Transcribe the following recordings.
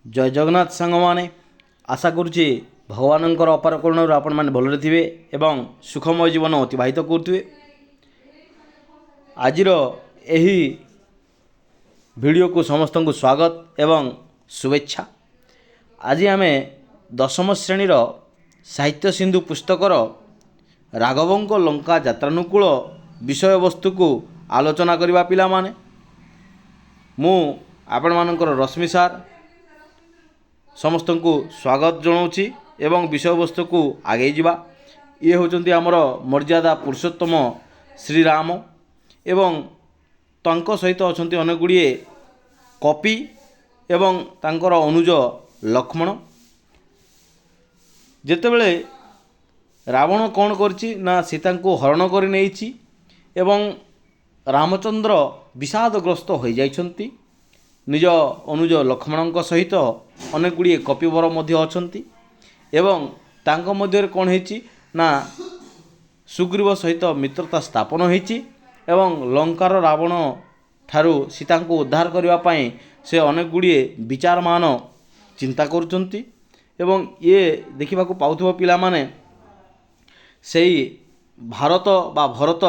जय जगन्नाथ सांग मैंने आशा करुच्चे भगवानंकर अपार करुणा आपण मैंने भलरे थे एवं सुखमय जीवन अतिबाहित करुवे। आज यही वीडियो को समस्त को स्वागत एवं शुभेच्छा। आज आम दशम श्रेणीर साहित्य सिंधु पुस्तकर राघवों लंका यात्रानुकूल विषय वस्तु को आलोचना करवा पिला माने मु आपण मानकर रश्मि सार समस्त को स्वागत जनाऊँगी एवं विषय वस्तु को आगे जावा। ये होचंती आमर मर्यादा पुरुषोत्तम श्रीराम एवं तांको सहित अछंती अनेक गुड़िए कपि एवं तांकर अनुज लक्ष्मण। जेतेबेले रावण कौन करछि ना सीता को हरण कर नहीं एवं रामचंद्र विषादग्रस्त हो जाइछंती निज अनुज लक्ष्मण सहित अनेक गुड़िए कपिवर मध्य अछंती एवं तांको मध्य कौन होइछि ना सुग्रीव सहित मित्रता स्थापन होइछि एवं लंकार रावण ठारू सीता को उद्धार करने पाई से अनेक गुड़िए विचारमान चिंता करुचंती एवं ये देखा पाउथबो पिला माने सेई भारत बा भरत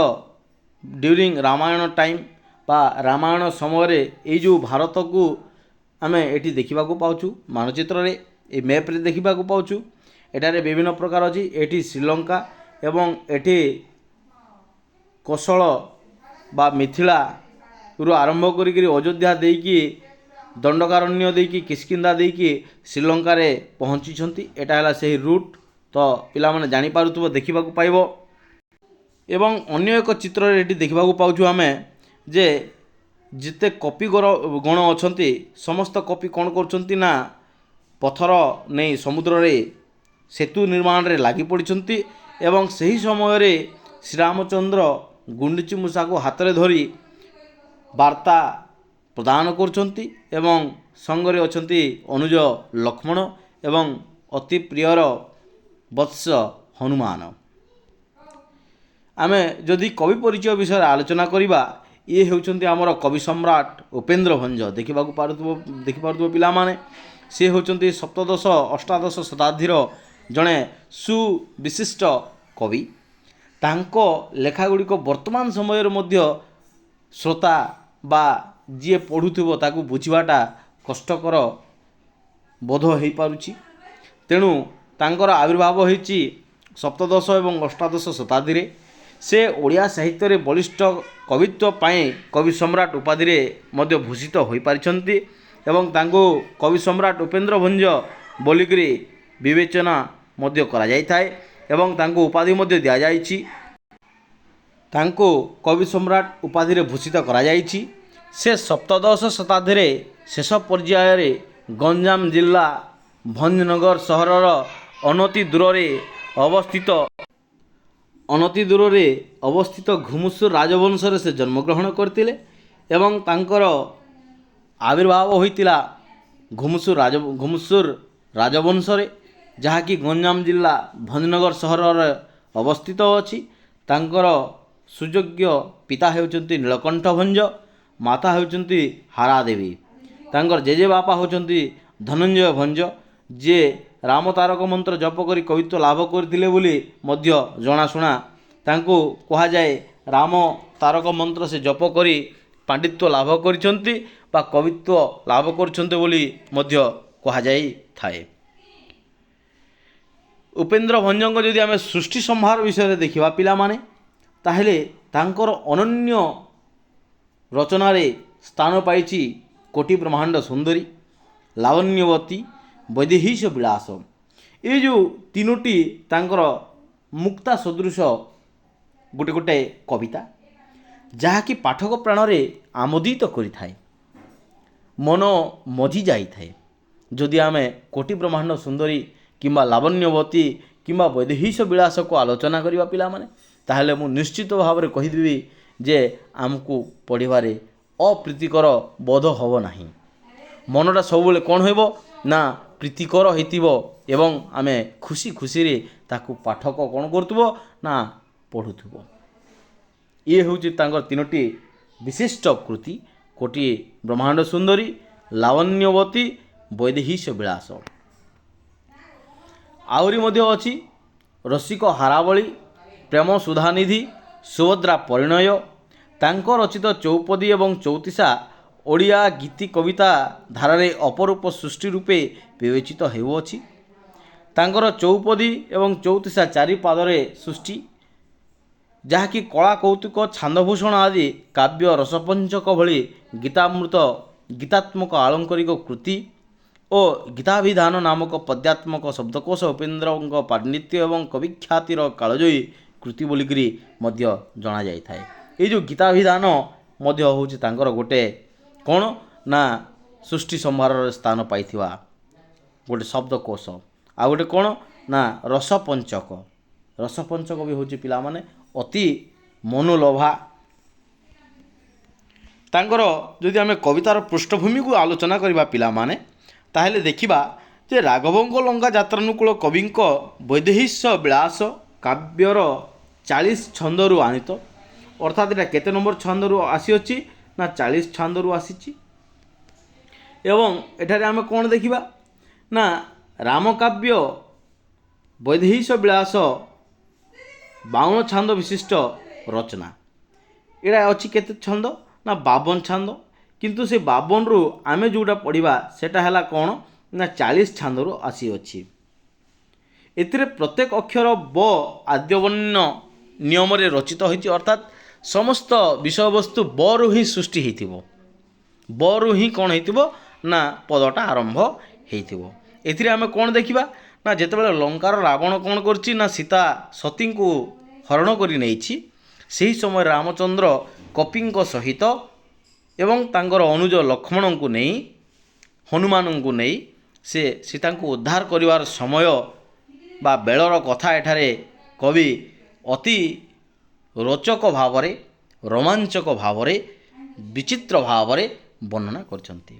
ड्यूरिंग रामायण टाइम बा रामायण समय ये जो भारत को आम ये देखा पाचु मानचित्र रे ए मैप रे देखा पाचु एटारे विभिन्न प्रकार अच्छी एटी श्रीलंका एवं एटी कौशल बा मिथिला रु आरंभ करी अयोध्या देकी दंडकारण्य देकी किष्किंधा देकी श्रीलंका रे पहुँची एटा है से रूट तो पिला माने जानी पारुथबो देखा पाइबो। एवं अन्य एक चित्र ये देखा पाचु आम जे जिते कपि गण अछंती समस्त कपि कौन करछंती ना पथर नहीं समुद्र रे सेतु निर्माण रे लागी पड़िछंती एवं सही समय रे श्रीरामचंद्र गुंडीची मूषा को हाथ में धरी वार्ता प्रदान करछंती एवं संगरे अछंती अनुज लक्ष्मण एवं अति प्रियर वत्स हनुमान। आमे जदि कवि परिचय विषय आलोचना करिबा ये होउछंती आमर कवि सम्राट उपेन्द्र भंज देखिपारुथबो पिला माने से होउछंती सप्तदश अष्टादश शताब्दीर जड़े सुविशिष्ट कवि। तांको लेखा गुड़िक वर्तमान समय मध्य श्रोता बा जी पढ़ुथिबो ताकू बुझिबाटा कष्टकर बोध हो पारुछि। तेणु तांकर आविर्भाव होइछि सप्तदश एवं अष्टादश शताब्दी रे से ओडिया साहित्य रे बलिष्ठ कवित्व पाए कवि सम्राट उपाधि रे मध्य भूषित हो पारिछंती एवं तांको कवि सम्राट उपेन्द्र भंज बोलिकरी विवेचना मध्य करा जाय थाए एवं तांको उपाधि मध्य दिया जायछि। तांको कवि सम्राट उपाधि रे भूषित करा जायछि। से सप्तदश शताब्दी रे शेष पर्याय रे गंजाम जिला भंजनगर सहरर अनति दूर रे अवस्थित घुमुसुर राजवंश रे से जन्मग्रहण करतिले एवं तांकर आविर्भाव होइतिला घुमुसुर राजवंश रे जहाँकि गंजाम जिला भंजनगर सहर अवस्थित अछि। तांकर सुयोग्य पिता हेउचंती नीलकंठ भंज माता हेउचंती हारा देवी। तांकर जेजे बापा होचंती धनंजय भंज जे राम तारक मंत्र जप करी कवित्व लाभ करथिले बोली मध्य जनाशुना। तांको कहा जाए राम तारक मंत्र से जप करी पांडित्य लाभ करिसंती बा कवित्व लाभ करिसंते बोली मध्य कहा जाए थाए। उपेन्द्र भंजंग जदि आम सृष्टि संहार विषय देखा पिला माने ताहले तांकर अनन्य रचना रे स्थान पाइछि कोटि ब्रह्मांड सुंदरी लावण्यवती वैदेहीश विलास। ये जो तीनोटी तांकर मुक्ता सदृश गोटे गोटे कविता जहाँकि पाठक प्राण रे आमोदित करिथाए मन मझी जाइथाए। जदि आमे कोटि ब्रह्मांड सुंदरी किंबा लावण्यवती किंबा वैदेहीश विलास को आलोचना करिबा पिला माने ताहले मु निश्चित भाव में कहिदेबी जे आमको पढ़िबारे अप्रीतिकर बोध होबो नाही। मनटा सबुले कौन होइबो ना प्रीतिकर होइतिबो एवं आमे खुशी खुशी रे ताकू पाठक कौन करथुबो ना पढ़ुथुबो। ये होउछि तांकर तीनोटी विशिष्ट कृति कोटि ब्रह्मांड सुंदरी लावण्यवती ବୈଦେହୀଶ ବିଳାସ। ଆହୁରି ମଧ୍ୟ ଅଛି ରସିକ ହାରାବଳୀ, ପ୍ରେମ ସୁଧାନିଧି, ସୁଭଦ୍ରା ପରିଣୟ। ତାଙ୍କ ରଚିତ ଚୌପଦୀ ଏବଂ ଚଉତିଶା ଓଡ଼ିଆ ଗୀତି କବିତା ଧାରାରେ ଅପରୂପ ସୃଷ୍ଟି ରୂପେ ବିବେଚିତ ହେଉଅଛି। ତାଙ୍କର ଚୌପଦୀ ଏବଂ ଚଉତିଶା ଚାରି ପାଦରେ ସୃଷ୍ଟି, ଯାହାକି କଳା କୌତୁକ, ଛାନ୍ଦଭୂଷଣ ଆଦି କାବ୍ୟ ରସପଞ୍ଚକ ଭଳି ଗୀତାତ୍ମକ ଆଳଙ୍କରିକ କୃତି ଓ ଗୀତାଭିଧାନ ନାମକ ପଦ୍ୟାତ୍ମକ ଶବ୍ଦକୋଷ ଉପେନ୍ଦ୍ରଙ୍କ ପାଣ୍ଡିତ୍ୟ ଏବଂ କବିଖ୍ୟାତିର କାଳଜୟୀ କୃତି ବୋଲିକରି ମଧ୍ୟ ଜଣାଯାଇଥାଏ। ଏଇ ଯେଉଁ ଗୀତାଭିଧାନ ମଧ୍ୟ ହେଉଛି ତାଙ୍କର ଗୋଟେ କ'ଣ ନା ସୃଷ୍ଟି ସମ୍ଭାରରେ ସ୍ଥାନ ପାଇଥିବା ଗୋଟେ ଶବ୍ଦକୋଷ। ଆଉ ଗୋଟେ କ'ଣ ନା ରସପଞ୍ଚକ। ରସପଞ୍ଚକ ବି ହେଉଛି ପିଲାମାନେ ଅତି ମନୋଲୋଭା। ତାଙ୍କର ଯଦି ଆମେ କବିତାର ପୃଷ୍ଠଭୂମିକୁ ଆଲୋଚନା କରିବା ପିଲାମାନେ, ତାହେଲେ ଦେଖିବା ଯେ ରାଘବଙ୍କ ଲଙ୍କା ଯାତ୍ରାନୁକୂଳ କବିଙ୍କ ବୈଦେହୀଶ ବିଳାସ କାବ୍ୟର 40 ଛନ୍ଦରୁ ଆଣିତ, ଅର୍ଥାତ୍ ଏଇଟା କେତେ ନମ୍ବର ଛନ୍ଦରୁ ଆସିଅଛି ନା 40 ଛନ୍ଦରୁ ଆସିଛି। ଏବଂ ଏଠାରେ ଆମେ କ'ଣ ଦେଖିବା ନା ରାମକାବ୍ୟ ବୈଦେହୀଶ ବିଳାସ 52 ଛାନ୍ଦ ବିଶିଷ୍ଟ ରଚନା। ଏଇଟା ଅଛି କେତେ ଛନ୍ଦ ନା 52 ଛାନ୍ଦ, କିନ୍ତୁ ସେ 52ରୁ ଆମେ ଯେଉଁଟା ପଢ଼ିବା ସେଇଟା ହେଲା କ'ଣ ନା 40 ଛାନ୍ଦରୁ ଆସିଅଛି। ଏଥିରେ ପ୍ରତ୍ୟେକ ଅକ୍ଷର ବ ଆଦ୍ୟବର୍ଣ୍ଣ ନିୟମରେ ରଚିତ ହୋଇଛି, ଅର୍ଥାତ୍ ସମସ୍ତ ବିଷୟବସ୍ତୁ ବରୁ ହିଁ ସୃଷ୍ଟି ହୋଇଥିବ। ବରୁ ହିଁ କ'ଣ ହେଇଥିବ ନା ପଦଟା ଆରମ୍ଭ ହେଇଥିବ। ଏଥିରେ ଆମେ କ'ଣ ଦେଖିବା ନା ଯେତେବେଳେ ଲଙ୍କାର ରାବଣ କ'ଣ କରିଛି ନା ସତୀଙ୍କୁ ହରଣ କରି ନେଇଛି, ସେହି ସମୟରେ ରାମଚନ୍ଦ୍ର କପିଙ୍କ ସହିତ ଏବଂ ତାଙ୍କର ଅନୁଜ ଲକ୍ଷ୍ମଣଙ୍କୁ ନେଇ ହନୁମାନଙ୍କୁ ନେଇ ସେ ସୀତାଙ୍କୁ ଉଦ୍ଧାର କରିବାର ସମୟ ବା ବେଳର କଥା ଏଠାରେ କବି ଅତି ରୋଚକ ଭାବରେ, ରୋମାଞ୍ଚକ ଭାବରେ, ବିଚିତ୍ର ଭାବରେ ବର୍ଣ୍ଣନା କରିଛନ୍ତି।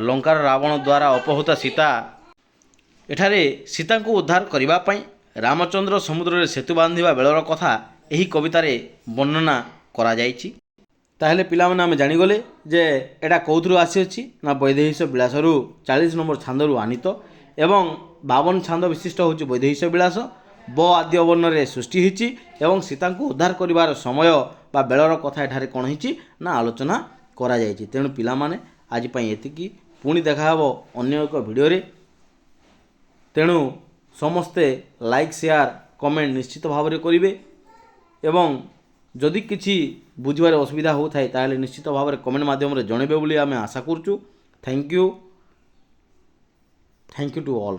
ଲଙ୍କାର ରାବଣ ଦ୍ୱାରା ଅପହୃତ ସୀତା, ଏଠାରେ ସୀତାଙ୍କୁ ଉଦ୍ଧାର କରିବା ପାଇଁ ରାମଚନ୍ଦ୍ର ସମୁଦ୍ରରେ ସେତୁ ବାନ୍ଧିବା ବେଳର କଥା ଏହି କବିତାରେ ବର୍ଣ୍ଣନା କରାଯାଇଛି। ତାହେଲେ ପିଲାମାନେ ଆମେ ଜାଣିଗଲେ ଯେ ଏଇଟା କେଉଁଥିରୁ ଆସିଅଛି ନା ବୈଦେହୀଶ ବିଳାସରୁ 40 ନମ୍ବର ଛାନ୍ଦରୁ ଆନିତ ଏବଂ 52 ଛାନ୍ଦ ବିଶିଷ୍ଟ ହେଉଛି ବୈଦେହୀଶ ବିଳାସ। ବ ଆଦ୍ୟ ବର୍ଣ୍ଣରେ ସୃଷ୍ଟି ହୋଇଛି ଏବଂ ସୀତାଙ୍କୁ ଉଦ୍ଧାର କରିବାର ସମୟ ବା ବେଳର କଥା ଏଠାରେ କ'ଣ ହେଇଛି ନା ଆଲୋଚନା କରାଯାଇଛି। ତେଣୁ ପିଲାମାନେ ଆଜି ପାଇଁ ଏତିକି, ପୁଣି ଦେଖା ହେବ ଅନ୍ୟ ଏକ ଭିଡ଼ିଓରେ। ତେଣୁ ସମସ୍ତେ ଲାଇକ୍, ସେୟାର, କମେଣ୍ଟ ନିଶ୍ଚିତ ଭାବରେ କରିବେ ଏବଂ ଯଦି କିଛି ବୁଝିବାରେ ଅସୁବିଧା ହେଉଥାଏ ତାହେଲେ ନିଶ୍ଚିତ ଭାବରେ କମେଣ୍ଟ ମାଧ୍ୟମରେ ଜଣାଇବେ ବୋଲି ଆମେ ଆଶା କରୁଛୁ। Thank you to all.